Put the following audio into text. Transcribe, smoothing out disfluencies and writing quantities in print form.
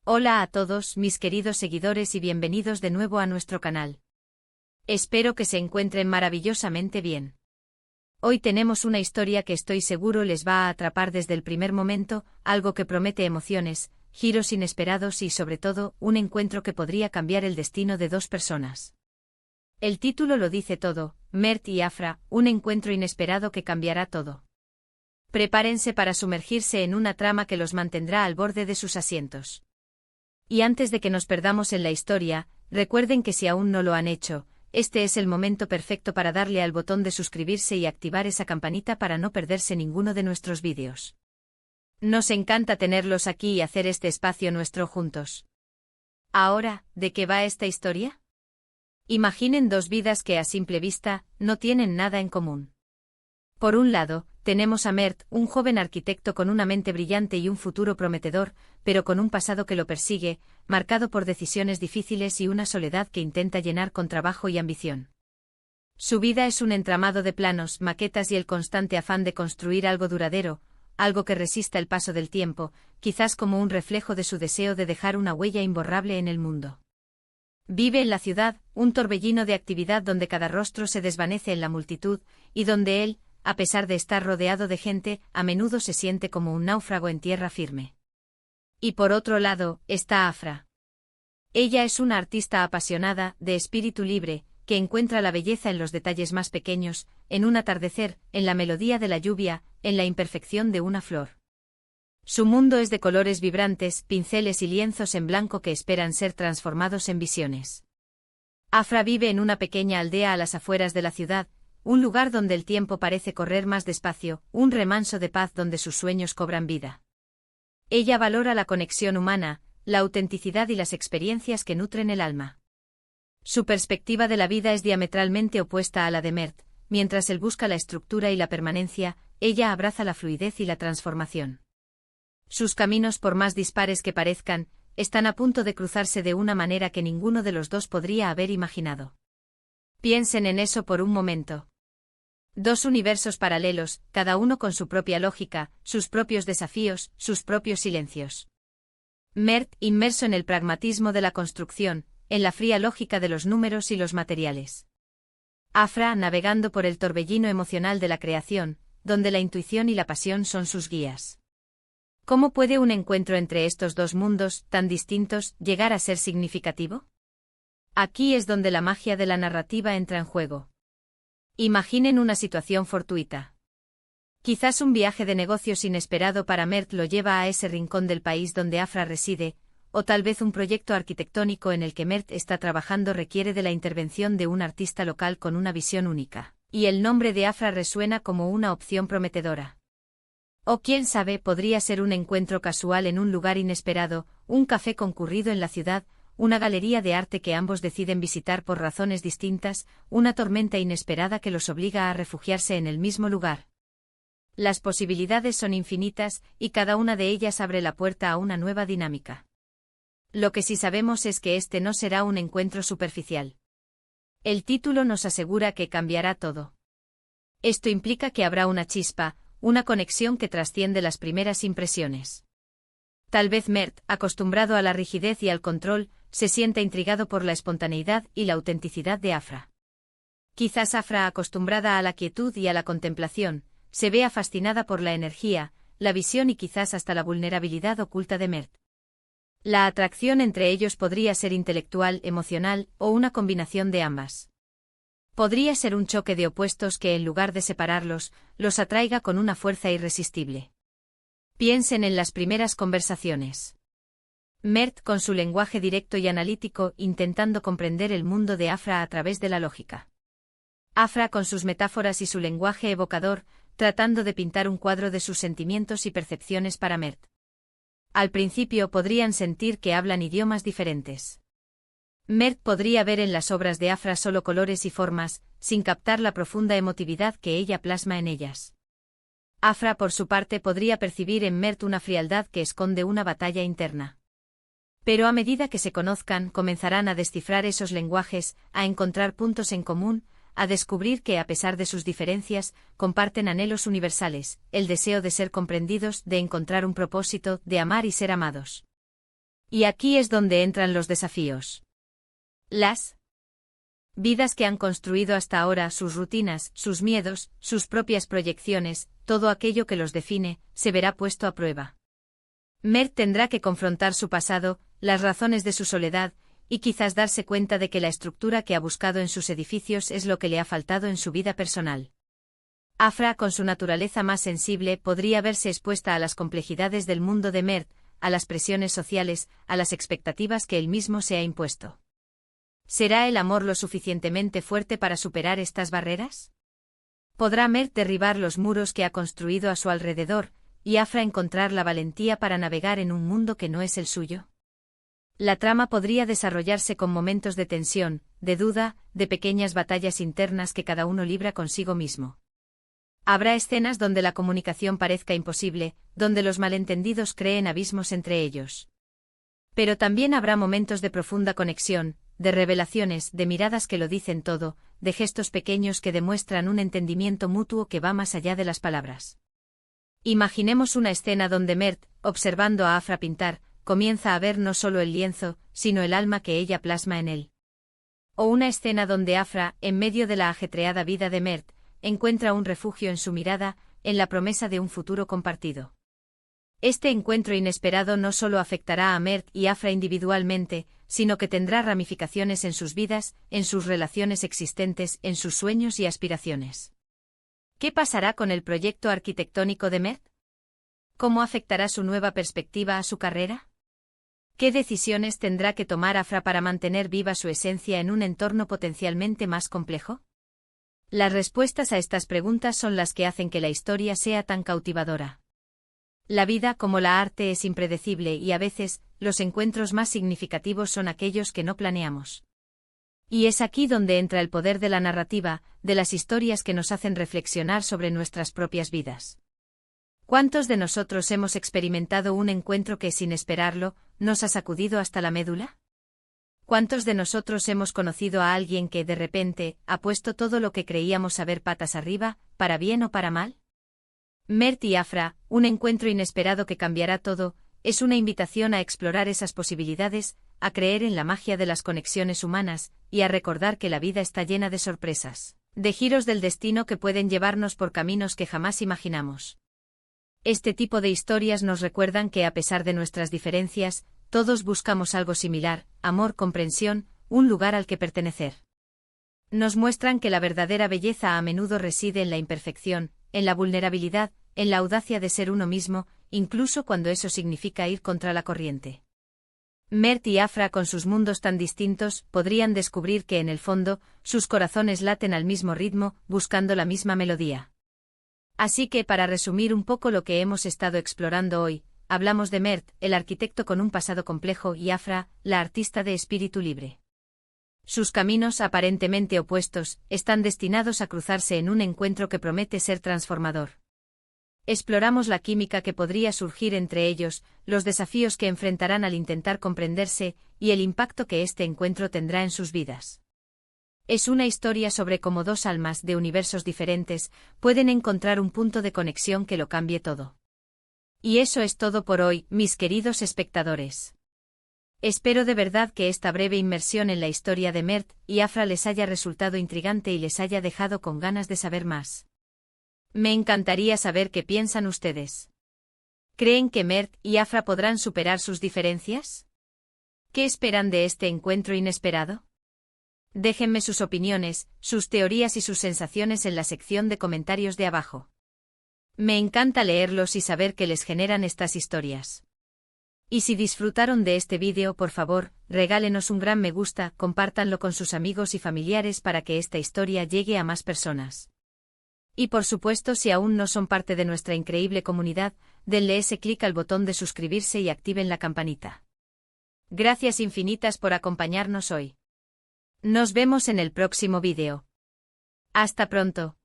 Hola a todos mis queridos seguidores y bienvenidos de nuevo a nuestro canal. Espero que se encuentren maravillosamente bien. Hoy tenemos una historia que estoy seguro les va a atrapar desde el primer momento, algo que promete emociones, giros inesperados y sobre todo, un encuentro que podría cambiar el destino de dos personas. El título lo dice todo, Mert y Afra, un encuentro inesperado que cambiará todo. Prepárense para sumergirse en una trama que los mantendrá al borde de sus asientos. Y antes de que nos perdamos en la historia, recuerden que si aún no lo han hecho, este es el momento perfecto para darle al botón de suscribirse y activar esa campanita para no perderse ninguno de nuestros vídeos. Nos encanta tenerlos aquí y hacer este espacio nuestro juntos. Ahora, ¿de qué va esta historia? Imaginen dos vidas que a simple vista, no tienen nada en común. Por un lado, tenemos a Mert, un joven arquitecto con una mente brillante y un futuro prometedor, pero con un pasado que lo persigue, marcado por decisiones difíciles y una soledad que intenta llenar con trabajo y ambición. Su vida es un entramado de planos, maquetas y el constante afán de construir algo duradero, algo que resista el paso del tiempo, quizás como un reflejo de su deseo de dejar una huella imborrable en el mundo. Vive en la ciudad, un torbellino de actividad donde cada rostro se desvanece en la multitud, y donde él, a pesar de estar rodeado de gente, a menudo se siente como un náufrago en tierra firme. Y por otro lado, está Afra. Ella es una artista apasionada, de espíritu libre, que encuentra la belleza en los detalles más pequeños, en un atardecer, en la melodía de la lluvia, en la imperfección de una flor. Su mundo es de colores vibrantes, pinceles y lienzos en blanco que esperan ser transformados en visiones. Afra vive en una pequeña aldea a las afueras de la ciudad, un lugar donde el tiempo parece correr más despacio, un remanso de paz donde sus sueños cobran vida. Ella valora la conexión humana, la autenticidad y las experiencias que nutren el alma. Su perspectiva de la vida es diametralmente opuesta a la de Mert, mientras él busca la estructura y la permanencia, ella abraza la fluidez y la transformación. Sus caminos, por más dispares que parezcan, están a punto de cruzarse de una manera que ninguno de los dos podría haber imaginado. Piensen en eso por un momento. Dos universos paralelos, cada uno con su propia lógica, sus propios desafíos, sus propios silencios. Mert, inmerso en el pragmatismo de la construcción, en la fría lógica de los números y los materiales. Afra, navegando por el torbellino emocional de la creación, donde la intuición y la pasión son sus guías. ¿Cómo puede un encuentro entre estos dos mundos, tan distintos, llegar a ser significativo? Aquí es donde la magia de la narrativa entra en juego. Imaginen una situación fortuita. Quizás un viaje de negocios inesperado para Mert lo lleva a ese rincón del país donde Afra reside, o tal vez un proyecto arquitectónico en el que Mert está trabajando requiere de la intervención de un artista local con una visión única, y el nombre de Afra resuena como una opción prometedora. O quién sabe, podría ser un encuentro casual en un lugar inesperado, un café concurrido en la ciudad, una galería de arte que ambos deciden visitar por razones distintas, una tormenta inesperada que los obliga a refugiarse en el mismo lugar. Las posibilidades son infinitas, y cada una de ellas abre la puerta a una nueva dinámica. Lo que sí sabemos es que este no será un encuentro superficial. El título nos asegura que cambiará todo. Esto implica que habrá una chispa, una conexión que trasciende las primeras impresiones. Tal vez Mert, acostumbrado a la rigidez y al control, se sienta intrigado por la espontaneidad y la autenticidad de Afra. Quizás Afra, acostumbrada a la quietud y a la contemplación, se vea fascinada por la energía, la visión y quizás hasta la vulnerabilidad oculta de Mert. La atracción entre ellos podría ser intelectual, emocional, o una combinación de ambas. Podría ser un choque de opuestos que en lugar de separarlos, los atraiga con una fuerza irresistible. Piensen en las primeras conversaciones. Mert con su lenguaje directo y analítico intentando comprender el mundo de Afra a través de la lógica. Afra con sus metáforas y su lenguaje evocador, tratando de pintar un cuadro de sus sentimientos y percepciones para Mert. Al principio podrían sentir que hablan idiomas diferentes. Mert podría ver en las obras de Afra solo colores y formas, sin captar la profunda emotividad que ella plasma en ellas. Afra por su parte podría percibir en Mert una frialdad que esconde una batalla interna. Pero a medida que se conozcan, comenzarán a descifrar esos lenguajes, a encontrar puntos en común, a descubrir que a pesar de sus diferencias, comparten anhelos universales, el deseo de ser comprendidos, de encontrar un propósito, de amar y ser amados. Y aquí es donde entran los desafíos. Las vidas que han construido hasta ahora, sus rutinas, sus miedos, sus propias proyecciones, todo aquello que los define, se verá puesto a prueba. Mert tendrá que confrontar su pasado, las razones de su soledad, y quizás darse cuenta de que la estructura que ha buscado en sus edificios es lo que le ha faltado en su vida personal. Afra, con su naturaleza más sensible, podría verse expuesta a las complejidades del mundo de Mert, a las presiones sociales, a las expectativas que él mismo se ha impuesto. ¿Será el amor lo suficientemente fuerte para superar estas barreras? ¿Podrá Mert derribar los muros que ha construido a su alrededor, y Afra encontrar la valentía para navegar en un mundo que no es el suyo? La trama podría desarrollarse con momentos de tensión, de duda, de pequeñas batallas internas que cada uno libra consigo mismo. Habrá escenas donde la comunicación parezca imposible, donde los malentendidos creen abismos entre ellos. Pero también habrá momentos de profunda conexión, de revelaciones, de miradas que lo dicen todo, de gestos pequeños que demuestran un entendimiento mutuo que va más allá de las palabras. Imaginemos una escena donde Mert, observando a Afra pintar, comienza a ver no solo el lienzo, sino el alma que ella plasma en él. O una escena donde Afra, en medio de la ajetreada vida de Mert, encuentra un refugio en su mirada, en la promesa de un futuro compartido. Este encuentro inesperado no solo afectará a Mert y Afra individualmente, sino que tendrá ramificaciones en sus vidas, en sus relaciones existentes, en sus sueños y aspiraciones. ¿Qué pasará con el proyecto arquitectónico de Mert? ¿Cómo afectará su nueva perspectiva a su carrera? ¿Qué decisiones tendrá que tomar Afra para mantener viva su esencia en un entorno potencialmente más complejo? Las respuestas a estas preguntas son las que hacen que la historia sea tan cautivadora. La vida, como la arte, es impredecible y a veces, los encuentros más significativos son aquellos que no planeamos. Y es aquí donde entra el poder de la narrativa, de las historias que nos hacen reflexionar sobre nuestras propias vidas. ¿Cuántos de nosotros hemos experimentado un encuentro que, sin esperarlo, nos ha sacudido hasta la médula? ¿Cuántos de nosotros hemos conocido a alguien que, de repente, ha puesto todo lo que creíamos saber patas arriba, para bien o para mal? Mert y Afra, un encuentro inesperado que cambiará todo, es una invitación a explorar esas posibilidades, a creer en la magia de las conexiones humanas, y a recordar que la vida está llena de sorpresas, de giros del destino que pueden llevarnos por caminos que jamás imaginamos. Este tipo de historias nos recuerdan que, a pesar de nuestras diferencias, todos buscamos algo similar: amor, comprensión, un lugar al que pertenecer. Nos muestran que la verdadera belleza a menudo reside en la imperfección, en la vulnerabilidad, en la audacia de ser uno mismo, incluso cuando eso significa ir contra la corriente. Mert y Afra, con sus mundos tan distintos, podrían descubrir que en el fondo, sus corazones laten al mismo ritmo, buscando la misma melodía. Así que, para resumir un poco lo que hemos estado explorando hoy, hablamos de Mert, el arquitecto con un pasado complejo, y Afra, la artista de espíritu libre. Sus caminos, aparentemente opuestos, están destinados a cruzarse en un encuentro que promete ser transformador. Exploramos la química que podría surgir entre ellos, los desafíos que enfrentarán al intentar comprenderse, y el impacto que este encuentro tendrá en sus vidas. Es una historia sobre cómo dos almas de universos diferentes pueden encontrar un punto de conexión que lo cambie todo. Y eso es todo por hoy, mis queridos espectadores. Espero de verdad que esta breve inmersión en la historia de Mert y Afra les haya resultado intrigante y les haya dejado con ganas de saber más. Me encantaría saber qué piensan ustedes. ¿Creen que Mert y Afra podrán superar sus diferencias? ¿Qué esperan de este encuentro inesperado? Déjenme sus opiniones, sus teorías y sus sensaciones en la sección de comentarios de abajo. Me encanta leerlos y saber qué les generan estas historias. Y si disfrutaron de este vídeo, por favor, regálenos un gran me gusta, compártanlo con sus amigos y familiares para que esta historia llegue a más personas. Y por supuesto, si aún no son parte de nuestra increíble comunidad, denle ese clic al botón de suscribirse y activen la campanita. Gracias infinitas por acompañarnos hoy. Nos vemos en el próximo vídeo. Hasta pronto.